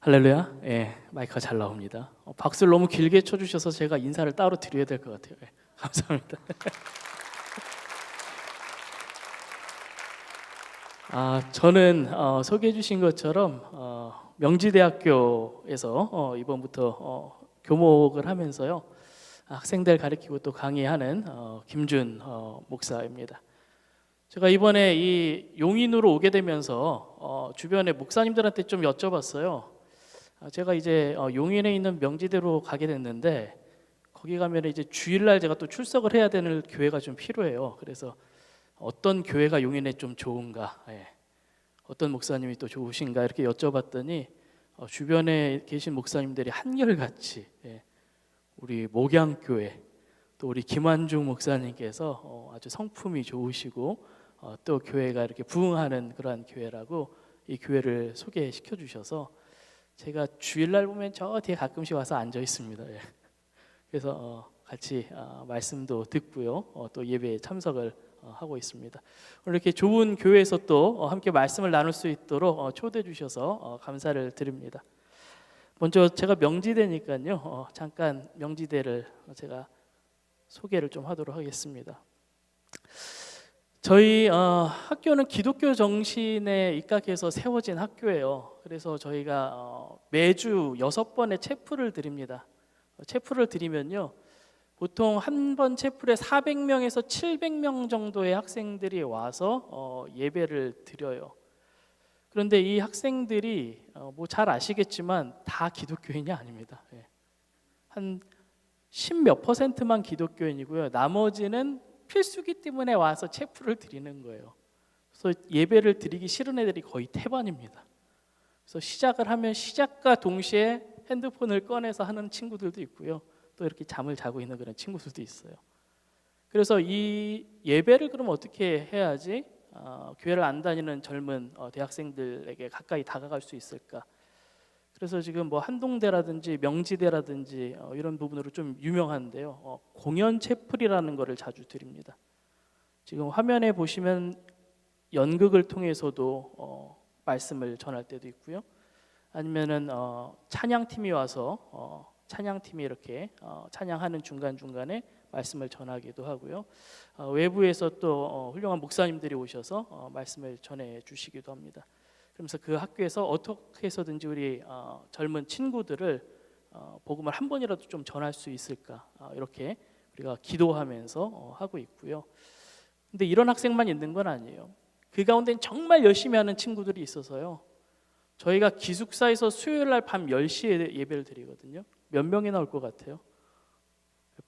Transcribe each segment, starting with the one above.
할렐루야. 예, 마이크가 잘 나옵니다. 박수를 너무 길게 쳐주셔서 제가 인사를 따로 드려야 될 것 같아요. 예, 감사합니다. 저는 소개해 주신 것처럼 명지대학교에서 이번부터 교목을 하면서요 학생들 가르치고 또 강의하는 김준 목사입니다. 제가 이번에 이 용인으로 오게 되면서 주변에 목사님들한테 좀 여쭤봤어요. 제가 이제 용인에 있는 명지대로 가게 됐는데 거기 가면 이제 주일날 제가 또 출석을 해야 되는 교회가 좀 필요해요. 그래서 어떤 교회가 용인에 좀 좋은가, 어떤 목사님이 또 좋으신가 이렇게 여쭤봤더니 주변에 계신 목사님들이 한결같이 우리 목양교회 또 우리 김환중 목사님께서 아주 성품이 좋으시고 또 교회가 이렇게 부흥하는 그러한 교회라고 이 교회를 소개시켜 주셔서 제가 주일날 보면 저 뒤에 가끔씩 와서 앉아 있습니다. 그래서 같이 말씀도 듣고요 또 예배에 참석을 하고 있습니다. 오늘 이렇게 좋은 교회에서 또 함께 말씀을 나눌 수 있도록 초대해 주셔서 감사를 드립니다. 먼저 제가 명지대니까요 잠깐 명지대를 제가 소개를 좀 하도록 하겠습니다. 저희 학교는 기독교 정신에 입각해서 세워진 학교예요. 그래서 저희가 매주 6번의 체프를 드립니다. 체프를 드리면요 보통 한 번 체플에 400명에서 700명 정도의 학생들이 와서 예배를 드려요. 그런데 이 학생들이 뭐 잘 아시겠지만 다 기독교인이 아닙니다. 한 10몇 %만 기독교인이고요. 나머지는 필수기 때문에 와서 체프를 드리는 거예요. 그래서 예배를 드리기 싫은 애들이 거의 태반입니다. 그래서 시작을 하면 시작과 동시에 핸드폰을 꺼내서 하는 친구들도 있고요. 또 이렇게 잠을 자고 있는 그런 친구들도 있어요. 그래서 이 예배를 그럼 어떻게 해야지 교회를 안 다니는 젊은 대학생들에게 가까이 다가갈 수 있을까? 그래서 지금 뭐 한동대라든지 명지대라든지 이런 부분으로 좀 유명한데요. 공연 채플이라는 거를 자주 드립니다. 지금 화면에 보시면 연극을 통해서도 말씀을 전할 때도 있고요. 아니면은 찬양팀이 와서 찬양팀이 이렇게 찬양하는 중간중간에 말씀을 전하기도 하고요. 외부에서 또 훌륭한 목사님들이 오셔서 말씀을 전해 주시기도 합니다. 그러면서 그 학교에서 어떻게 해서든지 우리 젊은 친구들을 복음을 한 번이라도 좀 전할 수 있을까 이렇게 우리가 기도하면서 하고 있고요. 근데 이런 학생만 있는 건 아니에요. 그 가운데는 정말 열심히 하는 친구들이 있어서요. 저희가 기숙사에서 수요일 날 밤 10시에 예배를 드리거든요. 몇 명이 나올 것 같아요?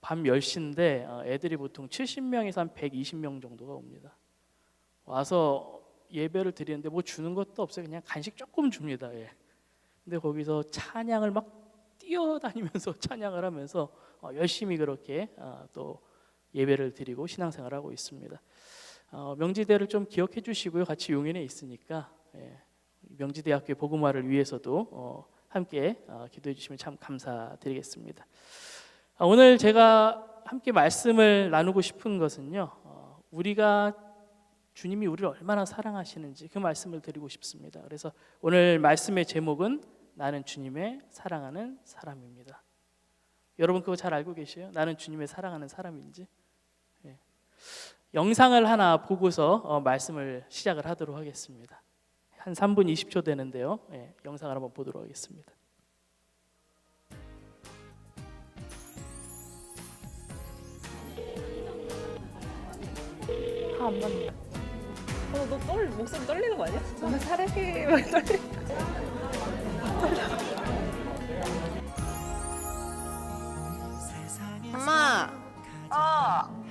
밤 10시인데 애들이 보통 70명에서 한 120명 정도가 옵니다. 와서 예배를 드리는데 뭐 주는 것도 없어요. 그냥 간식 조금 줍니다. 근데 거기서 찬양을 막 뛰어다니면서 찬양을 하면서 열심히 그렇게 또 예배를 드리고 신앙생활을 하고 있습니다. 명지대를 좀 기억해 주시고요. 같이 용인에 있으니까 명지대학교 복음화를 위해서도 함께 기도해 주시면 참 감사드리겠습니다. 오늘 제가 함께 말씀을 나누고 싶은 것은요 주님이 우리를 얼마나 사랑하시는지 그 말씀을 드리고 싶습니다. 그래서 오늘 말씀의 제목은 나는 주님의 사랑하는 사람입니다. 여러분 그거 잘 알고 계세요? 나는 주님의 사랑하는 사람인지? 영상을 하나 보고서 말씀을 시작을 하도록 하겠습니다. 한 3분 20초 되는데요. 영상을 한번 보도록 하겠습니다. 안 맞네. 너 목소리 떨리는 거 아니야? 너무 사랑해 막 떨리. 엄마.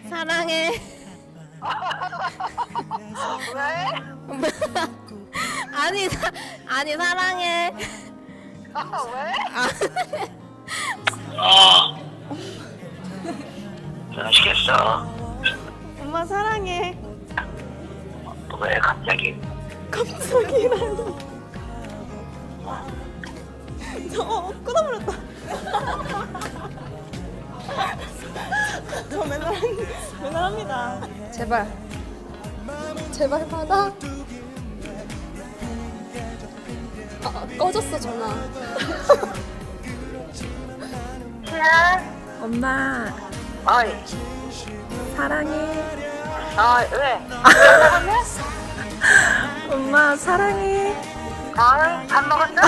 사랑해. 왜? 아니 사랑해. 왜? 전화시켰어. 엄마 사랑해. 왜 갑자기? 갑자기라니. 끊어버렸다. 저 맨날 합니다. 제발 받아. 꺼졌어 전화. 시연? 엄마 어이. 사랑해. 왜? 엄마 사랑해. 밥 먹었어?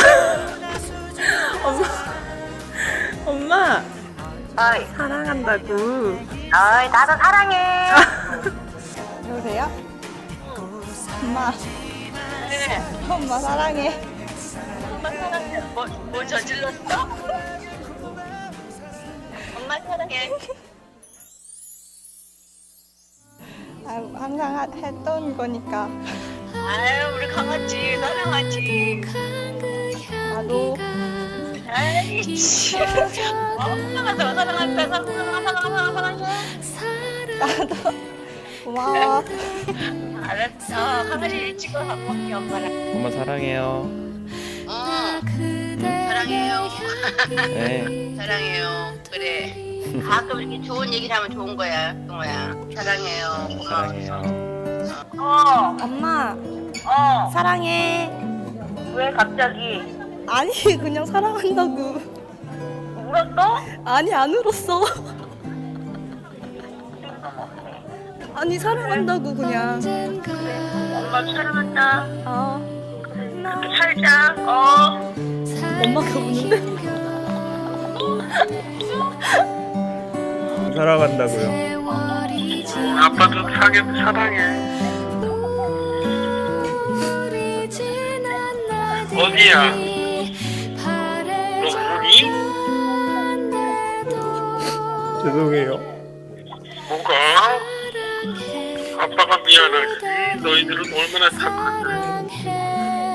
엄마 어이. 사랑한다고. 어이, 나도 사랑해. 여보세요? 엄마 그래. 엄마 사랑해. 엄마 사랑해. 뭐 저질렀어? 엄마 사랑해. 아유, 항상 했던 거니까. 아유, 우리 강아지 사랑하지. 나도 아이씨. 엄마가 더 사랑한다. 사랑해. 나도 고마워. 알았어. 강아지 일찍 와서 밥 먹게 엄마랑. 엄마 사랑해요. 사랑해요. 네. 사랑해요. 그래. 가끔 이렇게 좋은 얘기를 하면 좋은 거야, 동호야. 사랑해요. 고마워. 사랑해요. 엄마 어. 사랑해. 왜 갑자기? 아니 그냥 사랑한다고. 울었어? 아니 안 울었어. 아니 사랑한다고 그냥. 엄마 사랑한다. 어. 살자. 엄마가 우는데. 사랑한다고요. 아빠도 사랑해. 어디야? 너 우니? 죄송해요. 뭐가? 아빠가 미안하지. 너희들은 얼마나 착한데.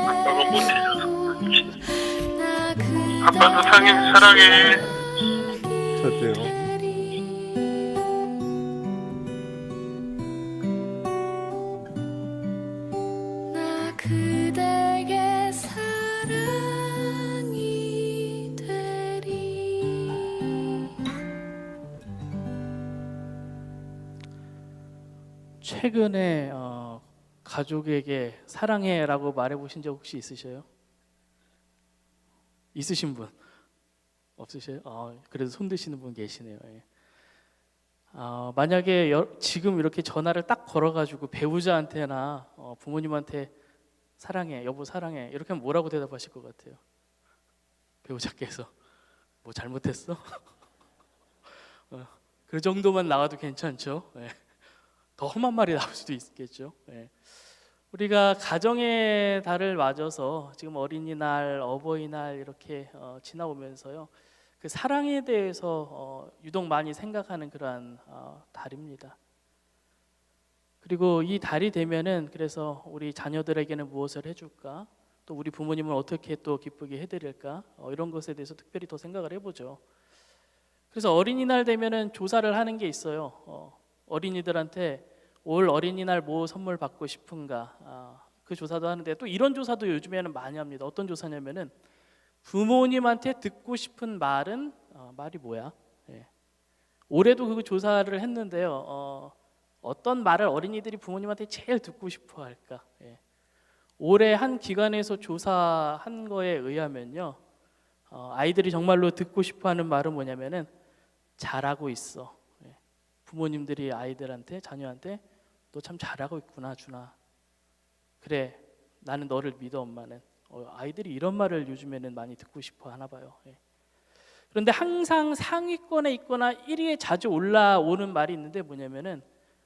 아빠가 못 해줘서 그렇지. 아빠도 사랑해. 저도요. 그대에게 사랑이 되리. 최근에 가족에게 사랑해라고 말해보신 적 혹시 있으셔요? 있으신 분? 없으셔요? 그래도 손 드시는 분 계시네요. 예. 만약에 지금 이렇게 전화를 딱 걸어가지고 배우자한테나 부모님한테 사랑해, 여보 사랑해 이렇게 하면 뭐라고 대답하실 것 같아요? 배우자께서 뭐 잘못했어? 그 정도만 나와도 괜찮죠. 예. 더 험한 말이 나올 수도 있겠죠. 예. 우리가 가정의 달을 맞아서 지금 어린이날, 어버이날 이렇게 지나오면서요, 그 사랑에 대해서 유독 많이 생각하는 그러한 달입니다. 그리고 이 달이 되면은 그래서 우리 자녀들에게는 무엇을 해줄까, 또 우리 부모님은 어떻게 또 기쁘게 해드릴까, 이런 것에 대해서 특별히 더 생각을 해보죠. 그래서 어린이날 되면은 조사를 하는 게 있어요. 어린이들한테 올 어린이날 뭐 선물 받고 싶은가, 그 조사도 하는데, 또 이런 조사도 요즘에는 많이 합니다. 어떤 조사냐면은 부모님한테 듣고 싶은 말은 말이 뭐야? 예. 올해도 그 조사를 했는데요. 어떤 말을 어린이들이 부모님한테 제일 듣고 싶어 할까? 예. 올해 한 기관에서 조사한 거에 의하면요, 아이들이 정말로 듣고 싶어하는 말은 뭐냐면은 잘하고 있어. 예. 부모님들이 아이들한테, 자녀한테 너 참 잘하고 있구나, 준아. 그래, 나는 너를 믿어, 엄마는. 아이들이 이런 말을 요즘에는 많이 듣고 싶어 하나 봐요. 예. 그런데 항상 상위권에 있거나 1위에 자주 올라오는 말이 있는데 뭐냐면은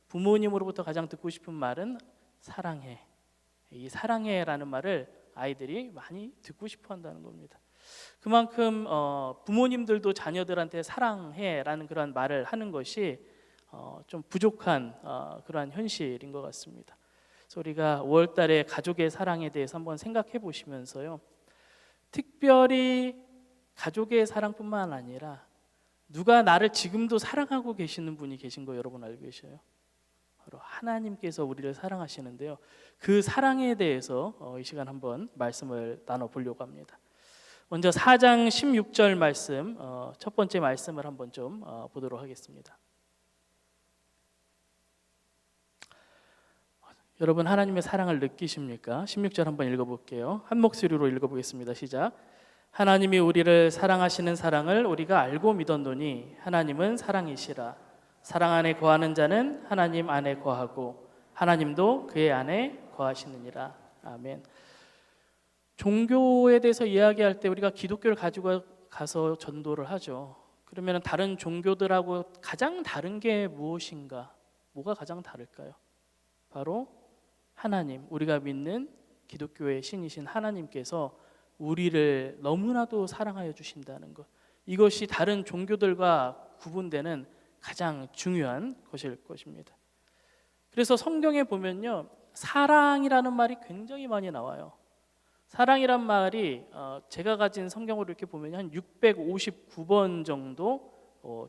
부모님으로부터 가장 듣고 싶은 말은 사랑해. 이 사랑해라는 말을 아이들이 많이 듣고 싶어 한다는 겁니다. 그만큼 부모님들도 자녀들한테 사랑해라는 그런 말을 하는 것이 좀 부족한 그러한 현실인 것 같습니다. 그래서 우리가 5월달에 가족의 사랑에 대해서 한번 생각해 보시면서요, 특별히 가족의 사랑뿐만 아니라 누가 나를 지금도 사랑하고 계시는 분이 계신 거 여러분 알고 계셔요? 바로 하나님께서 우리를 사랑하시는데요, 그 사랑에 대해서 이 시간 한번 말씀을 나눠보려고 합니다. 먼저 4장 16절 말씀, 첫 번째 말씀을 한번 좀 보도록 하겠습니다. 여러분 하나님의 사랑을 느끼십니까? 16절 한번 읽어볼게요. 한 목소리로 읽어보겠습니다. 시작. 하나님이 우리를 사랑하시는 사랑을 우리가 알고 믿었노니 하나님은 사랑이시라. 사랑 안에 거하는 자는 하나님 안에 거하고 하나님도 그의 안에 거하시느니라. 아멘. 종교에 대해서 이야기할 때 우리가 기독교를 가지고 가서 전도를 하죠. 그러면 다른 종교들하고 가장 다른 게 무엇인가? 뭐가 가장 다를까요? 바로 하나님, 우리가 믿는 기독교의 신이신 하나님께서 우리를 너무나도 사랑하여 주신다는 것, 이것이 다른 종교들과 구분되는 가장 중요한 것일 것입니다. 그래서 성경에 보면요, 사랑이라는 말이 굉장히 많이 나와요. 사랑이란 말이 제가 가진 성경으로 이렇게 보면 한 659번 정도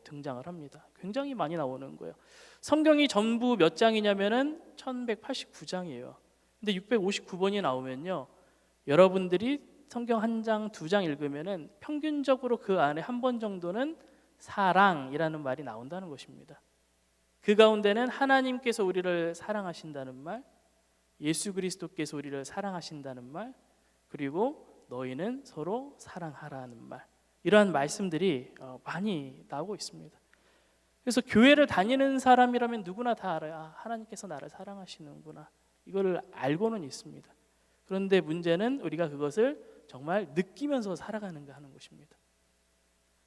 등장을 합니다. 굉장히 많이 나오는 거예요. 성경이 전부 몇 장이냐면은 1189장이에요. 근데 659번이 나오면요, 여러분들이 성경 한 장, 두 장 읽으면은 평균적으로 그 안에 한 번 정도는 사랑이라는 말이 나온다는 것입니다. 그 가운데는 하나님께서 우리를 사랑하신다는 말, 예수 그리스도께서 우리를 사랑하신다는 말, 그리고 너희는 서로 사랑하라는 말, 이러한 말씀들이 많이 나오고 있습니다. 그래서 교회를 다니는 사람이라면 누구나 다 알아요. 아, 하나님께서 나를 사랑하시는구나, 이거를 알고는 있습니다. 그런데 문제는 우리가 그것을 정말 느끼면서 살아가는가 하는 것입니다.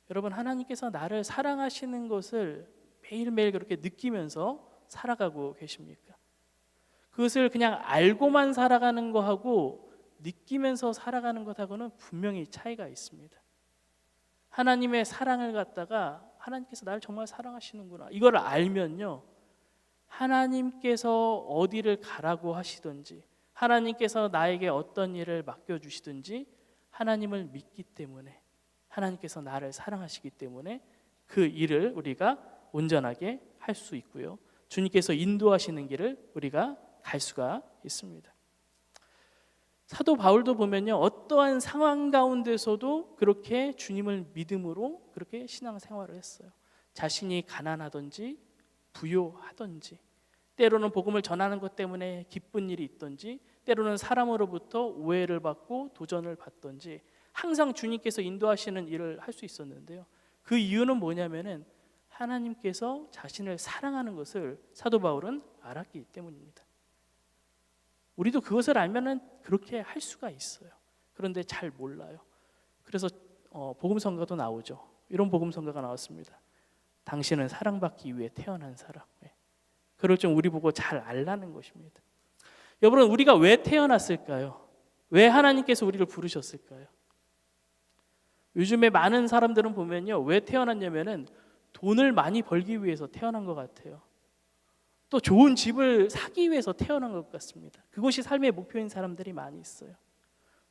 여러분, 하나님께서 나를 사랑하시는 것을 매일매일 그렇게 느끼면서 살아가고 계십니까? 그것을 그냥 알고만 살아가는 것하고 느끼면서 살아가는 것하고는 분명히 차이가 있습니다. 하나님의 사랑을 갖다가 하나님께서 나를 정말 사랑하시는구나, 이걸 알면요, 하나님께서 어디를 가라고 하시든지, 하나님께서 나에게 어떤 일을 맡겨주시든지 하나님을 믿기 때문에, 하나님께서 나를 사랑하시기 때문에 그 일을 우리가 온전하게 할 수 있고요, 주님께서 인도하시는 길을 우리가 갈 수가 있습니다. 사도 바울도 보면요, 어떠한 상황 가운데서도 그렇게 주님을 믿음으로 그렇게 신앙생활을 했어요. 자신이 가난하든지 부요하든지, 때로는 복음을 전하는 것 때문에 기쁜 일이 있든지, 때로는 사람으로부터 오해를 받고 도전을 받든지, 항상 주님께서 인도하시는 일을 할 수 있었는데요, 그 이유는 뭐냐면은 하나님께서 자신을 사랑하는 것을 사도 바울은 알았기 때문입니다. 우리도 그것을 알면은 그렇게 할 수가 있어요. 그런데 잘 몰라요. 그래서 복음성가도 나오죠. 이런 복음성가가 나왔습니다. 당신은 사랑받기 위해 태어난 사람. 그럴 줄 우리 보고 잘 알라는 것입니다. 여러분, 우리가 왜 태어났을까요? 왜 하나님께서 우리를 부르셨을까요? 요즘에 많은 사람들은 보면요, 왜 태어났냐면은 돈을 많이 벌기 위해서 태어난 것 같아요. 또 좋은 집을 사기 위해서 태어난 것 같습니다. 그것이 삶의 목표인 사람들이 많이 있어요.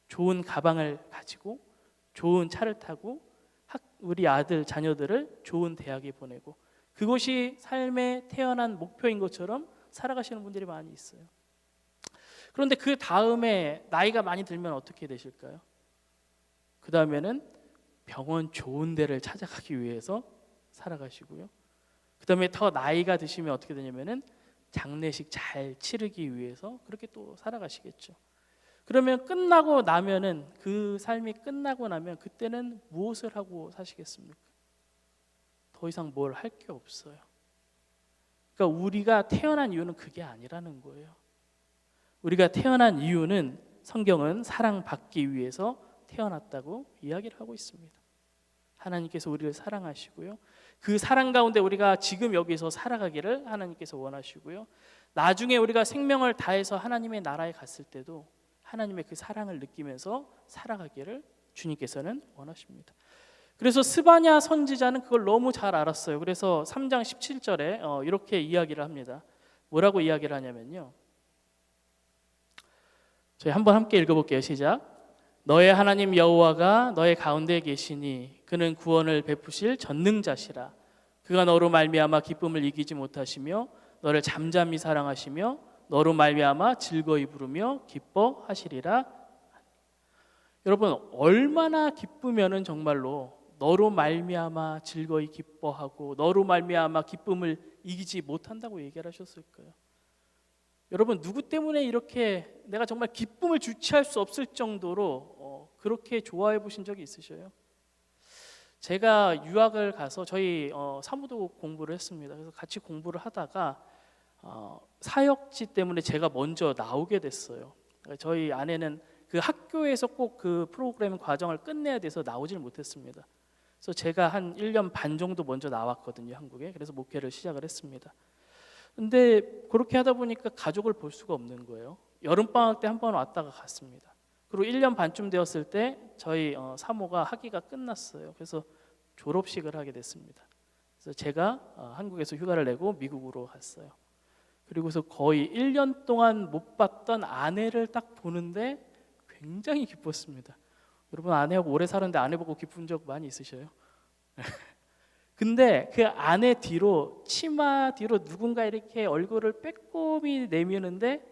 좋은 가방을 가지고 좋은 차를 타고 우리 아들 자녀들을 좋은 대학에 보내고, 그것이 삶의 태어난 목표인 것처럼 살아가시는 분들이 많이 있어요. 그런데 그 다음에 나이가 많이 들면 어떻게 되실까요? 그 다음에는 병원 좋은 데를 찾아가기 위해서 살아가시고요, 그 다음에 더 나이가 드시면 어떻게 되냐면은 장례식 잘 치르기 위해서 그렇게 또 살아가시겠죠. 그러면 끝나고 나면은, 그 삶이 끝나고 나면 그때는 무엇을 하고 사시겠습니까? 더 이상 뭘 할 게 없어요. 그러니까 우리가 태어난 이유는 그게 아니라는 거예요. 우리가 태어난 이유는 성경은 사랑받기 위해서 태어났다고 이야기를 하고 있습니다. 하나님께서 우리를 사랑하시고요, 그 사랑 가운데 우리가 지금 여기서 살아가기를 하나님께서 원하시고요, 나중에 우리가 생명을 다해서 하나님의 나라에 갔을 때도 하나님의 그 사랑을 느끼면서 살아가기를 주님께서는 원하십니다. 그래서 스바냐 선지자는 그걸 너무 잘 알았어요. 그래서 3장 17절에 이렇게 이야기를 합니다. 뭐라고 이야기를 하냐면요, 저희 한번 함께 읽어볼게요. 시작. 너의 하나님 여호와가 너의 가운데 계시니 그는 구원을 베푸실 전능자시라. 그가 너로 말미암아 기쁨을 이기지 못하시며 너를 잠잠히 사랑하시며 너로 말미암아 즐거이 부르며 기뻐하시리라. 여러분, 얼마나 기쁘면은 정말로 너로 말미암아 즐거이 기뻐하고 너로 말미암아 기쁨을 이기지 못한다고 얘기를 하셨을까요? 여러분 누구 때문에 이렇게 내가 정말 기쁨을 주체할 수 없을 정도로 그렇게 좋아해 보신 적이 있으셔요? 제가 유학을 가서 저희 사무도 공부를 했습니다. 그래서 같이 공부를 하다가 사역지 때문에 제가 먼저 나오게 됐어요. 저희 아내는 그 학교에서 꼭 그 프로그램 과정을 끝내야 돼서 나오질 못했습니다. 그래서 제가 한 1년 반 정도 먼저 나왔거든요, 한국에. 그래서 목회를 시작을 했습니다. 근데 그렇게 하다 보니까 가족을 볼 수가 없는 거예요. 여름방학 때 한 번 왔다가 갔습니다. 그리고 1년 반쯤 되었을 때 저희 사모가 학위가 끝났어요. 그래서 졸업식을 하게 됐습니다. 그래서 제가 한국에서 휴가를 내고 미국으로 갔어요. 그리고서 거의 1년 동안 못 봤던 아내를 딱 보는데 굉장히 기뻤습니다. 여러분 아내하고 오래 사는데 아내 보고 기쁜 적 많이 있으셔요? 근데 그 아내 뒤로 치마 뒤로 누군가 이렇게 얼굴을 빼꼼히 내미는데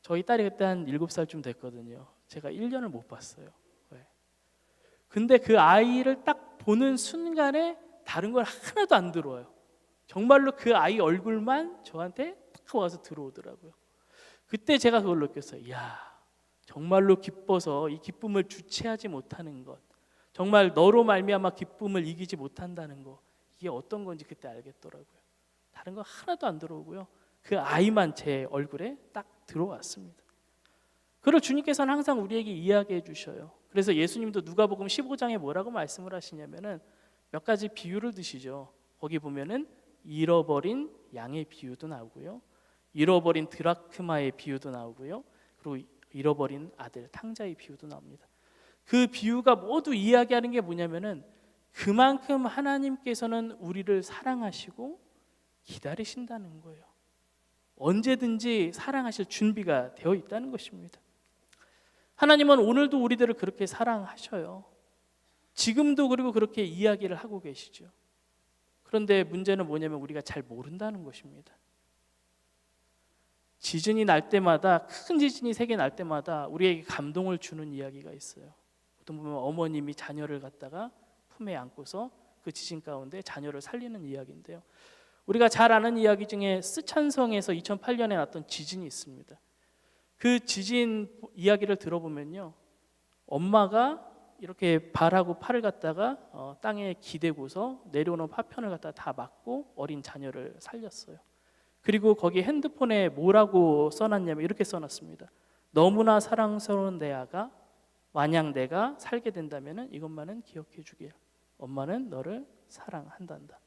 저희 딸이 그때 한 7살쯤 됐거든요. 제가 1년을 못 봤어요. 근데 그 아이를 딱 보는 순간에 다른 건 하나도 안 들어와요. 정말로 그 아이 얼굴만 저한테 딱 와서 들어오더라고요. 그때 제가 그걸 느꼈어요. 이야, 정말로 기뻐서 이 기쁨을 주체하지 못하는 것, 정말 너로 말미암아 기쁨을 이기지 못한다는 것, 이게 어떤 건지 그때 알겠더라고요. 다른 거 하나도 안 들어오고요. 그 아이만 제 얼굴에 딱 들어왔습니다. 그걸 주님께서는 항상 우리에게 이야기해 주셔요. 그래서 예수님도 누가복음 15장에 뭐라고 말씀을 하시냐면은 몇 가지 비유를 드시죠. 거기 보면은 잃어버린 양의 비유도 나오고요, 잃어버린 드라크마의 비유도 나오고요, 그리고 잃어버린 아들 탕자의 비유도 나옵니다. 그 비유가 모두 이야기하는 게 뭐냐면은 그만큼 하나님께서는 우리를 사랑하시고 기다리신다는 거예요. 언제든지 사랑하실 준비가 되어 있다는 것입니다. 하나님은 오늘도 우리들을 그렇게 사랑하셔요. 지금도 그리고 그렇게 이야기를 하고 계시죠. 그런데 문제는 뭐냐면 우리가 잘 모른다는 것입니다. 지진이 날 때마다, 큰 지진이 세계 날 때마다 우리에게 감동을 주는 이야기가 있어요. 보통 보면 어머님이 자녀를 갖다가 품에 안고서 그 지진 가운데 자녀를 살리는 이야기인데요. 우리가 잘 아는 이야기 중에 스촨성에서 2008년에 났던 지진이 있습니다. 그 지진 이야기를 들어보면요, 엄마가 이렇게 발하고 팔을 갖다가 땅에 기대고서 내려오는 파편을 갖다가 다 막고 어린 자녀를 살렸어요. 그리고 거기 핸드폰에 뭐라고 써놨냐면 이렇게 써놨습니다. 너무나 사랑스러운 내 아가 만약 내가 살게 된다면 이것만은 기억해 주길. 엄마는 너를 사랑한단다.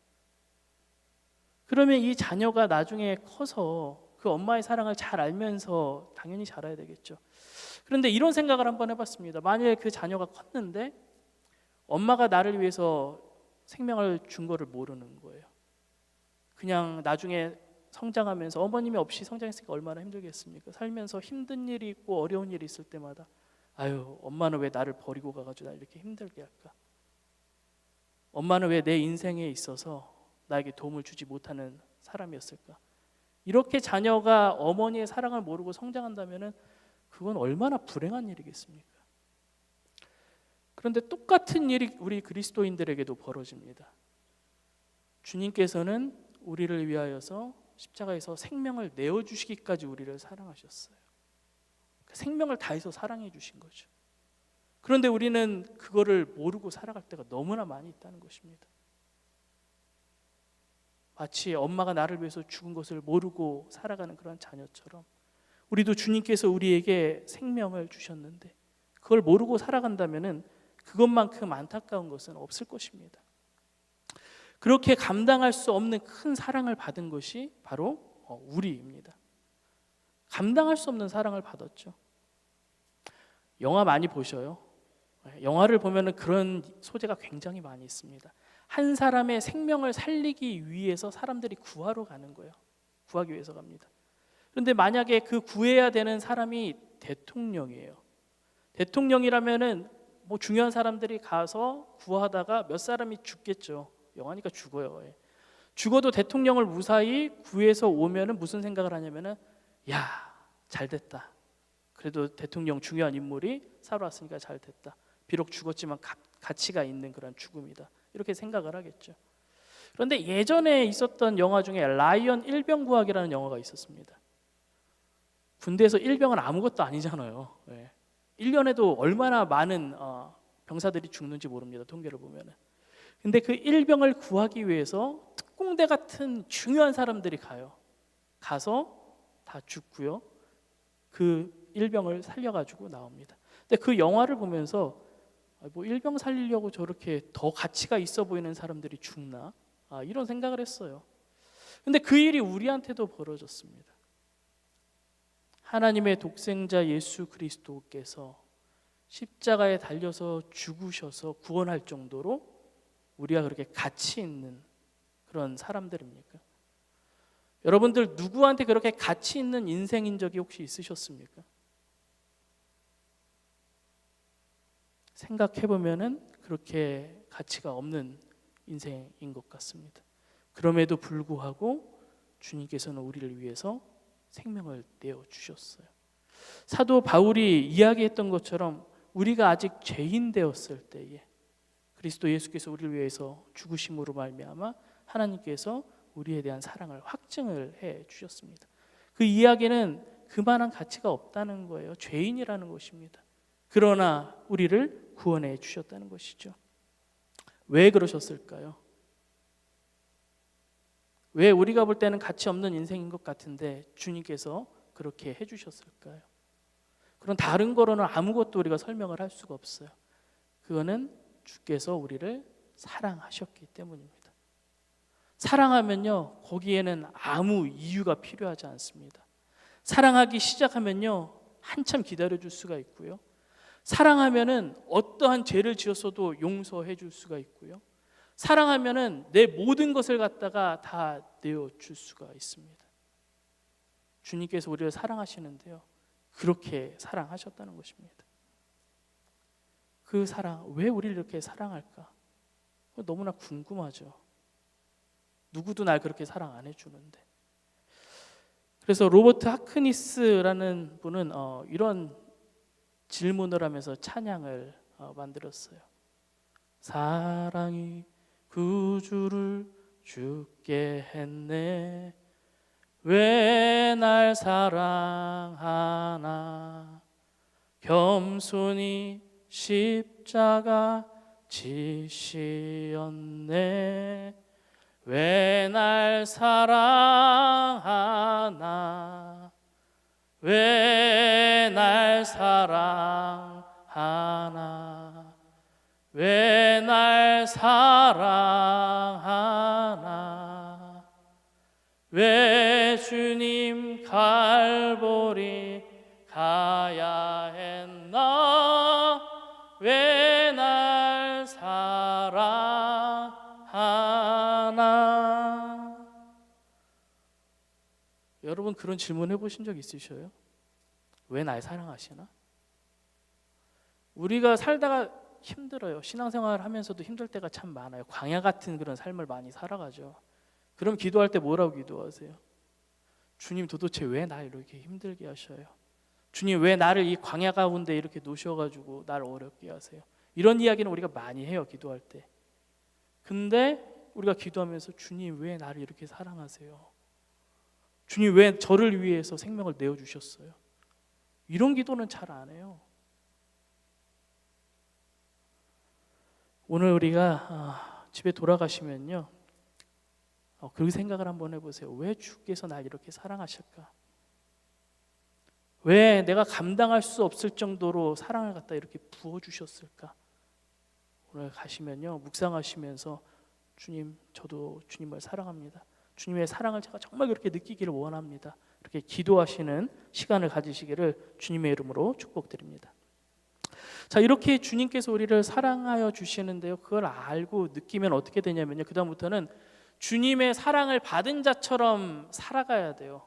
그러면 이 자녀가 나중에 커서 그 엄마의 사랑을 잘 알면서 당연히 자라야 되겠죠. 그런데 이런 생각을 한번 해봤습니다. 만약에 그 자녀가 컸는데 엄마가 나를 위해서 생명을 준 거를 모르는 거예요. 그냥 나중에 성장하면서 어머님이 없이 성장했으니까 얼마나 힘들겠습니까? 살면서 힘든 일이 있고 어려운 일이 있을 때마다 아유, 엄마는 왜 나를 버리고 가가지고 나 이렇게 힘들게 할까? 엄마는 왜 내 인생에 있어서 나에게 도움을 주지 못하는 사람이었을까? 이렇게 자녀가 어머니의 사랑을 모르고 성장한다면 그건 얼마나 불행한 일이겠습니까? 그런데 똑같은 일이 우리 그리스도인들에게도 벌어집니다. 주님께서는 우리를 위하여서 십자가에서 생명을 내어주시기까지 우리를 사랑하셨어요. 그 생명을 다해서 사랑해 주신 거죠. 그런데 우리는 그거를 모르고 살아갈 때가 너무나 많이 있다는 것입니다. 마치 엄마가 나를 위해서 죽은 것을 모르고 살아가는 그런 자녀처럼 우리도 주님께서 우리에게 생명을 주셨는데 그걸 모르고 살아간다면 그것만큼 안타까운 것은 없을 것입니다. 그렇게 감당할 수 없는 큰 사랑을 받은 것이 바로 우리입니다. 감당할 수 없는 사랑을 받았죠. 영화 많이 보셔요. 영화를 보면 그런 소재가 굉장히 많이 있습니다. 한 사람의 생명을 살리기 위해서 사람들이 구하러 가는 거예요. 구하기 위해서 갑니다. 그런데 만약에 그 구해야 되는 사람이 대통령이에요. 대통령이라면은 뭐 중요한 사람들이 가서 구하다가 몇 사람이 죽겠죠. 영화니까 죽어요. 죽어도 대통령을 무사히 구해서 오면은 무슨 생각을 하냐면은 야, 잘 됐다. 그래도 대통령 중요한 인물이 살아왔으니까 잘 됐다. 비록 죽었지만 가치가 있는 그런 죽음이다. 이렇게 생각을 하겠죠. 그런데 예전에 있었던 영화 중에 라이언 일병 구하기라는 영화가 있었습니다. 군대에서 일병은 아무것도 아니잖아요. 1년에도 얼마나 많은 병사들이 죽는지 모릅니다. 통계를 보면은. 근데 그 일병을 구하기 위해서 특공대 같은 중요한 사람들이 가서 다 죽고요. 그 일병을 살려가지고 나옵니다. 근데 그 영화를 보면서 뭐 일병 살리려고 저렇게 더 가치가 있어 보이는 사람들이 죽나? 이런 생각을 했어요. 근데 그 일이 우리한테도 벌어졌습니다. 하나님의 독생자 예수 그리스도께서 십자가에 달려서 죽으셔서 구원할 정도로 우리가 그렇게 가치 있는 그런 사람들입니까? 여러분들 누구한테 그렇게 가치 있는 인생인 적이 혹시 있으셨습니까? 생각해 보면은 그렇게 가치가 없는 인생인 것 같습니다. 그럼에도 불구하고 주님께서는 우리를 위해서 생명을 내어 주셨어요. 사도 바울이 이야기했던 것처럼 우리가 아직 죄인 되었을 때에 그리스도 예수께서 우리를 위해서 죽으심으로 말미암아 하나님께서 우리에 대한 사랑을 확증을 해 주셨습니다. 그 이야기는 그만한 가치가 없다는 거예요. 죄인이라는 것입니다. 그러나 우리를 구원해 주셨다는 것이죠. 왜 그러셨을까요? 왜 우리가 볼 때는 가치 없는 인생인 것 같은데 주님께서 그렇게 해주셨을까요? 그런 다른 거로는 아무것도 우리가 설명을 할 수가 없어요. 그거는 주께서 우리를 사랑하셨기 때문입니다. 사랑하면요, 거기에는 아무 이유가 필요하지 않습니다. 사랑하기 시작하면요, 한참 기다려줄 수가 있고요. 사랑하면은 어떠한 죄를 지었어도 용서해 줄 수가 있고요. 사랑하면은 내 모든 것을 갖다가 다 내어줄 수가 있습니다. 주님께서 우리를 사랑하시는데요, 그렇게 사랑하셨다는 것입니다. 그 사랑, 왜 우리를 이렇게 사랑할까? 너무나 궁금하죠. 누구도 날 그렇게 사랑 안 해주는데. 그래서 로버트 하크니스라는 분은 이런 질문을 하면서 찬양을 만들었어요. 사랑이 구주를 죽게 했네, 왜 날 사랑하나, 겸손히 십자가 지시었네, 왜 날 사랑하나, 왜 날 사랑하나, 왜 날 사랑하나, 왜 주님 갈보리 가야 했나, 왜 날 사랑하나. 여러분 그런 질문 해보신 적 있으셔요? 왜 날 사랑하시나? 우리가 살다가 힘들어요. 신앙생활 하면서도 힘들 때가 참 많아요. 광야 같은 그런 삶을 많이 살아가죠. 그럼 기도할 때 뭐라고 기도하세요? 주님 도대체 왜 날 이렇게 힘들게 하셔요? 주님 왜 나를 이 광야 가운데 이렇게 놓으셔가지고 날 어렵게 하세요? 이런 이야기는 우리가 많이 해요, 기도할 때. 근데 우리가 기도하면서 주님 왜 나를 이렇게 사랑하세요? 주님 왜 저를 위해서 생명을 내어주셨어요? 이런 기도는 잘 안 해요. 오늘 우리가 집에 돌아가시면요, 그 생각을 한번 해보세요. 왜 주께서 날 이렇게 사랑하실까? 왜 내가 감당할 수 없을 정도로 사랑을 갖다 이렇게 부어주셨을까? 오늘 가시면요, 묵상하시면서 주님, 저도 주님을 사랑합니다. 주님의 사랑을 제가 정말 그렇게 느끼기를 원합니다. 이렇게 기도하시는 시간을 가지시기를 주님의 이름으로 축복드립니다. 자, 이렇게 주님께서 우리를 사랑하여 주시는데요, 그걸 알고 느끼면 어떻게 되냐면요, 그 다음부터는 주님의 사랑을 받은 자처럼 살아가야 돼요.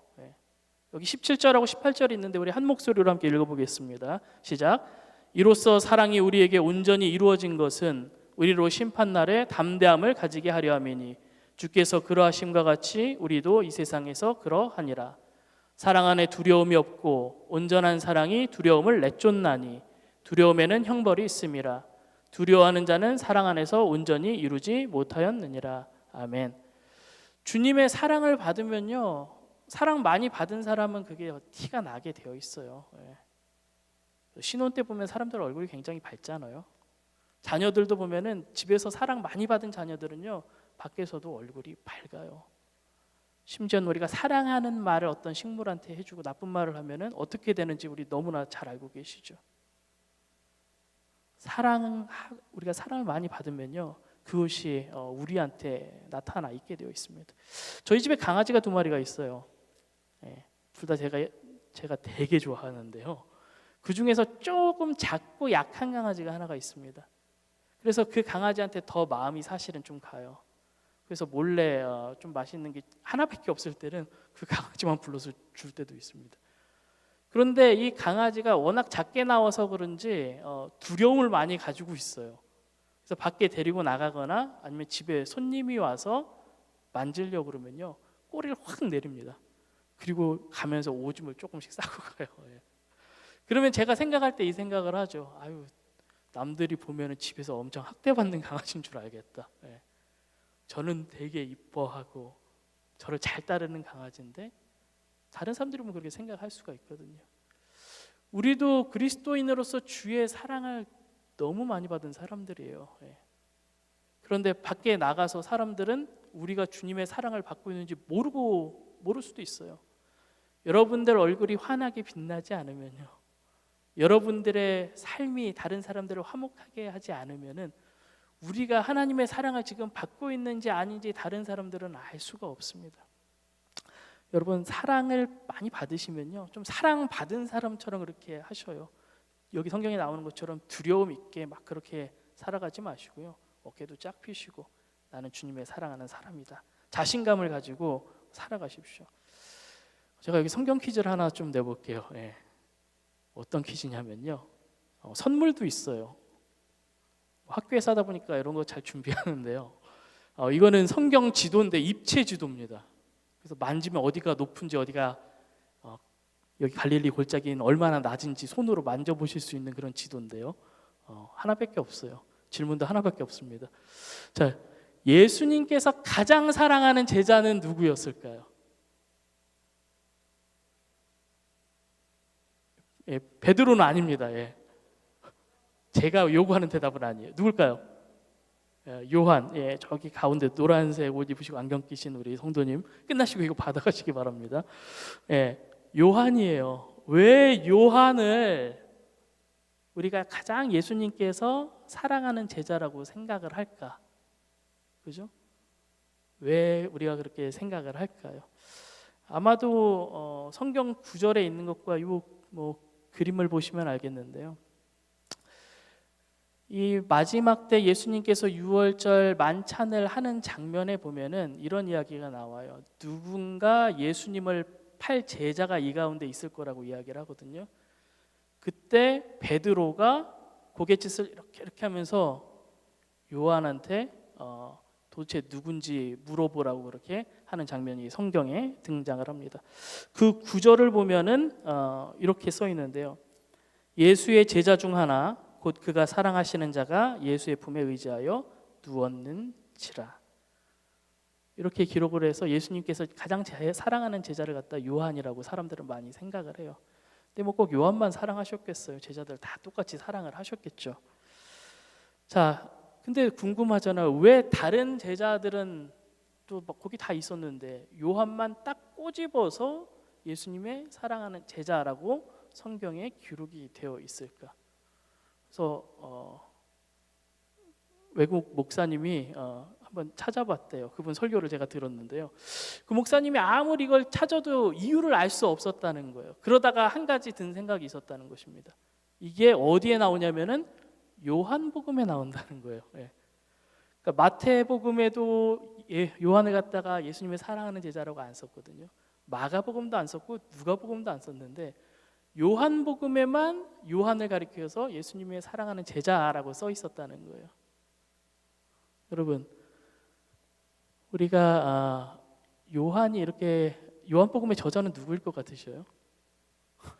여기 17절하고 18절이 있는데 우리 한 목소리로 함께 읽어보겠습니다. 시작. 이로써 사랑이 우리에게 온전히 이루어진 것은 우리로 심판날에 담대함을 가지게 하려 함이니 주께서 그러하심과 같이 우리도 이 세상에서 그러하니라. 사랑 안에 두려움이 없고 온전한 사랑이 두려움을 내쫓나니 두려움에는 형벌이 있음이라. 두려워하는 자는 사랑 안에서 온전히 이루지 못하였느니라. 아멘. 주님의 사랑을 받으면요, 사랑 많이 받은 사람은 그게 티가 나게 되어 있어요. 예. 신혼 때 보면 사람들 얼굴이 굉장히 밝잖아요. 자녀들도 보면은 집에서 사랑 많이 받은 자녀들은요 밖에서도 얼굴이 밝아요. 심지어 우리가 사랑하는 말을 어떤 식물한테 해주고 나쁜 말을 하면은 어떻게 되는지 우리 너무나 잘 알고 계시죠. 우리가 사랑을 많이 받으면요 그것이 우리한테 나타나 있게 되어 있습니다. 저희 집에 강아지가 2마리가 있어요. 둘 다 제가 되게 좋아하는데요. 그 중에서 조금 작고 약한 강아지가 하나가 있습니다. 그래서 그 강아지한테 더 마음이 사실은 좀 가요. 그래서 몰래 좀 맛있는 게 하나밖에 없을 때는 그 강아지만 불러서 줄 때도 있습니다. 그런데 이 강아지가 워낙 작게 나와서 그런지 두려움을 많이 가지고 있어요. 그래서 밖에 데리고 나가거나 아니면 집에 손님이 와서 만지려고 그러면요 꼬리를 확 내립니다. 그리고 가면서 오줌을 조금씩 싸고 가요. 예. 그러면 제가 생각할 때 이 생각을 하죠. 아유, 남들이 보면은 집에서 엄청 학대받는 강아지인 줄 알겠다. 예. 저는 되게 이뻐하고 저를 잘 따르는 강아지인데 다른 사람들이 보면 그렇게 생각할 수가 있거든요. 우리도 그리스도인으로서 주의 사랑을 너무 많이 받은 사람들이에요. 예. 그런데 밖에 나가서 사람들은 우리가 주님의 사랑을 받고 있는지 모를 수도 있어요. 여러분들 얼굴이 환하게 빛나지 않으면요, 여러분들의 삶이 다른 사람들을 화목하게 하지 않으면은 우리가 하나님의 사랑을 지금 받고 있는지 아닌지 다른 사람들은 알 수가 없습니다. 여러분 사랑을 많이 받으시면요 좀 사랑받은 사람처럼 그렇게 하셔요. 여기 성경에 나오는 것처럼 두려움 있게 막 그렇게 살아가지 마시고요, 어깨도 쫙 펴시고 나는 주님의 사랑하는 사람이다, 자신감을 가지고 살아가십시오. 제가 여기 성경 퀴즈를 하나 좀 내볼게요. 예. 어떤 퀴즈냐면요, 선물도 있어요. 학교에서 하다 보니까 이런 거 잘 준비하는데요, 이거는 성경 지도인데 입체 지도입니다. 그래서 만지면 어디가 높은지 어디가 여기 갈릴리 골짜기는 얼마나 낮은지 손으로 만져보실 수 있는 그런 지도인데요, 하나밖에 없어요. 질문도 하나밖에 없습니다. 자, 예수님께서 가장 사랑하는 제자는 누구였을까요? 예, 베드로는 아닙니다. 예. 제가 요구하는 대답은 아니에요. 누굴까요? 예, 요한. 예, 저기 가운데 노란색 옷 입으시고 안경 끼신 우리 성도님, 끝나시고 이거 받아가시기 바랍니다. 예, 요한이에요. 왜 요한을 우리가 가장 예수님께서 사랑하는 제자라고 생각을 할까? 그죠? 왜 우리가 그렇게 생각을 할까요? 아마도 성경 구절에 있는 것과 이 그림을 보시면 알겠는데요, 이 마지막 때 예수님께서 유월절 만찬을 하는 장면에 보면은 이런 이야기가 나와요. 누군가 예수님을 팔 제자가 이 가운데 있을 거라고 이야기를 하거든요. 그때 베드로가 고갯짓을 이렇게 하면서 요한한테 도대체 누군지 물어보라고 그렇게 하는 장면이 성경에 등장을 합니다. 그 구절을 보면은 이렇게 써 있는데요, 예수의 제자 중 하나 곧 그가 사랑하시는 자가 예수의 품에 의지하여 누웠는지라, 이렇게 기록을 해서 예수님께서 가장 사랑하는 제자를 갖다 요한이라고 사람들은 많이 생각을 해요. 근데 뭐 꼭 요한만 사랑하셨겠어요? 제자들 다 똑같이 사랑을 하셨겠죠. 자, 근데 궁금하잖아요. 왜 다른 제자들은 또 막 거기 다 있었는데 요한만 딱 꼬집어서 예수님의 사랑하는 제자라고 성경에 기록이 되어 있을까? 그래서 외국 목사님이 한번 찾아봤대요. 그분 설교를 제가 들었는데요, 그 목사님이 아무리 이걸 찾아도 이유를 알 수 없었다는 거예요. 그러다가 한 가지 든 생각이 있었다는 것입니다. 이게 어디에 나오냐면은 요한복음에 나온다는 거예요. 예. 그러니까 마태복음에도 요한을 갖다가 예수님의 사랑하는 제자라고 안 썼거든요. 마가복음도 안 썼고 누가복음도 안 썼는데 요한복음에만 요한을 가리켜서 예수님의 사랑하는 제자라고 써 있었다는 거예요. 여러분, 우리가 요한이 이렇게, 요한복음의 저자는 누구일 것 같으셔요?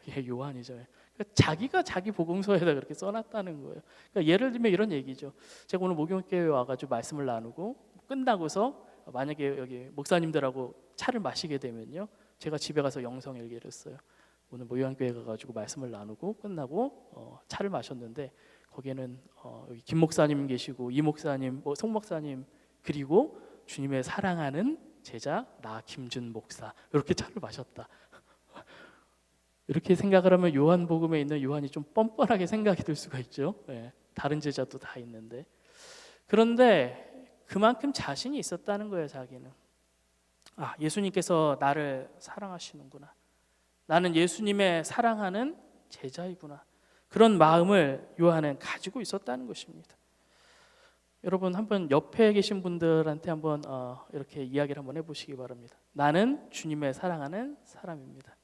예, 요한이죠. 그러니까 자기가 자기 복음서에다 그렇게 써놨다는 거예요. 그러니까 예를 들면 이런 얘기죠. 제가 오늘 목요일교회에 와가지고 말씀을 나누고 끝나고서 만약에 여기 목사님들하고 차를 마시게 되면요, 제가 집에 가서 영성일기를 했어요. 오늘 모양교회 가가지고 말씀을 나누고 끝나고 차를 마셨는데 거기에는 여기 김 목사님 계시고 이 목사님, 송 목사님, 그리고 주님의 사랑하는 제자 나 김준 목사, 이렇게 차를 마셨다. 이렇게 생각을 하면 요한복음에 있는 요한이 좀 뻔뻔하게 생각이 들 수가 있죠. 네, 다른 제자도 다 있는데. 그런데 그만큼 자신이 있었다는 거예요. 자기는 예수님께서 나를 사랑하시는구나, 나는 예수님의 사랑하는 제자이구나, 그런 마음을 요한은 가지고 있었다는 것입니다. 여러분 한번 옆에 계신 분들한테 한번 이렇게 이야기를 한번 해보시기 바랍니다. 나는 주님의 사랑하는 사람입니다.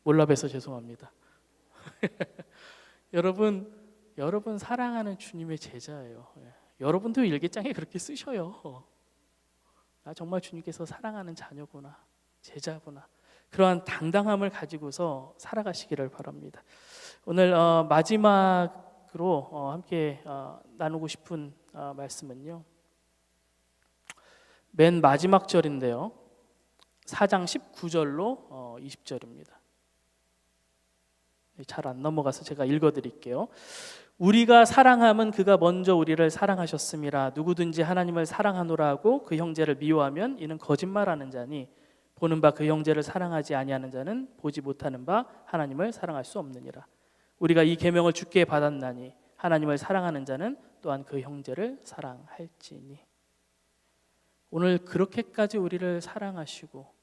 몰라봬서 죄송합니다. 여러분 사랑하는 주님의 제자예요. 여러분도 일기장에 그렇게 쓰셔요. 나 정말 주님께서 사랑하는 자녀구나, 제자구나, 그러한 당당함을 가지고서 살아가시기를 바랍니다. 오늘 마지막으로 함께 나누고 싶은 말씀은요, 맨 마지막 절인데요, 4장 19절로 20절입니다. 잘 안 넘어가서 제가 읽어드릴게요. 우리가 사랑함은 그가 먼저 우리를 사랑하셨음이라. 누구든지 하나님을 사랑하노라 하고 그 형제를 미워하면 이는 거짓말하는 자니 보는 바 그 형제를 사랑하지 아니하는 자는 보지 못하는 바 하나님을 사랑할 수 없느니라. 우리가 이 계명을 주께 받았나니 하나님을 사랑하는 자는 또한 그 형제를 사랑할지니. 오늘 그렇게까지 우리를 사랑하시고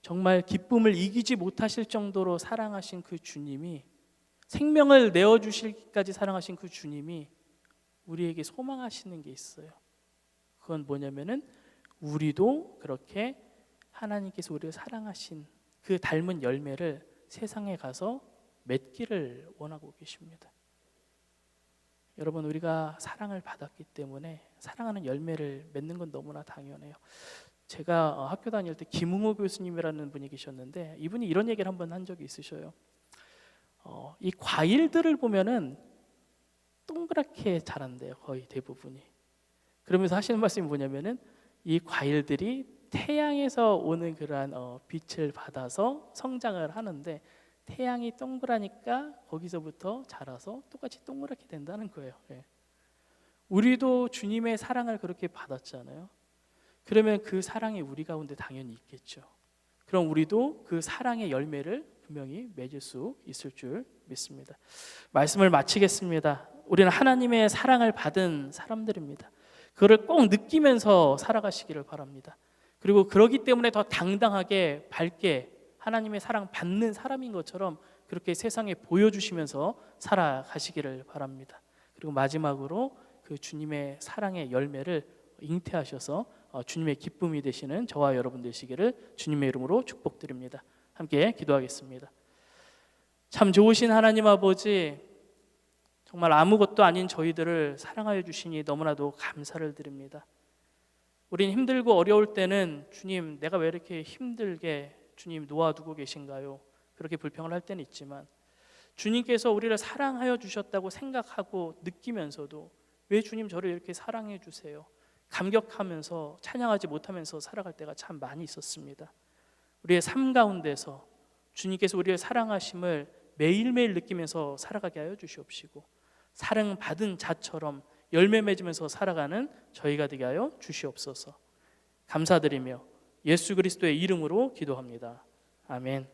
정말 기쁨을 이기지 못하실 정도로 사랑하신 그 주님이, 생명을 내어주실까지 사랑하신 그 주님이 우리에게 소망하시는 게 있어요. 그건 뭐냐면은 우리도 그렇게 하나님께서 우리를 사랑하신 그 닮은 열매를 세상에 가서 맺기를 원하고 계십니다. 여러분, 우리가 사랑을 받았기 때문에 사랑하는 열매를 맺는 건 너무나 당연해요. 제가 학교 다닐 때 김웅호 교수님이라는 분이 계셨는데 이분이 이런 얘기를 한번 한 적이 있으셔요. 이 과일들을 보면은 동그랗게 자란대요, 거의 대부분이. 그러면서 하시는 말씀이 뭐냐면은 이 과일들이 태양에서 오는 그러한 빛을 받아서 성장을 하는데 태양이 동그라니까 거기서부터 자라서 똑같이 동그랗게 된다는 거예요. 우리도 주님의 사랑을 그렇게 받았잖아요. 그러면 그 사랑이 우리 가운데 당연히 있겠죠. 그럼 우리도 그 사랑의 열매를 분명히 맺을 수 있을 줄 믿습니다. 말씀을 마치겠습니다. 우리는 하나님의 사랑을 받은 사람들입니다. 그거를 꼭 느끼면서 살아가시기를 바랍니다. 그리고 그러기 때문에 더 당당하게 밝게 하나님의 사랑 받는 사람인 것처럼 그렇게 세상에 보여주시면서 살아가시기를 바랍니다. 그리고 마지막으로 그 주님의 사랑의 열매를 잉태하셔서 주님의 기쁨이 되시는 저와 여러분 되시기를 주님의 이름으로 축복드립니다. 함께 기도하겠습니다. 참 좋으신 하나님 아버지, 정말 아무것도 아닌 저희들을 사랑하여 주시니 너무나도 감사를 드립니다. 우린 힘들고 어려울 때는 주님, 내가 왜 이렇게 힘들게 주님 놓아두고 계신가요? 그렇게 불평을 할 때는 있지만 주님께서 우리를 사랑하여 주셨다고 생각하고 느끼면서도 왜 주님 저를 이렇게 사랑해 주세요? 감격하면서 찬양하지 못하면서 살아갈 때가 참 많이 있었습니다. 우리의 삶 가운데서 주님께서 우리를 사랑하심을 매일매일 느끼면서 살아가게 하여 주시옵시고 사랑받은 자처럼 열매 맺으면서 살아가는 저희가 되게 하여 주시옵소서. 감사드리며 예수 그리스도의 이름으로 기도합니다. 아멘.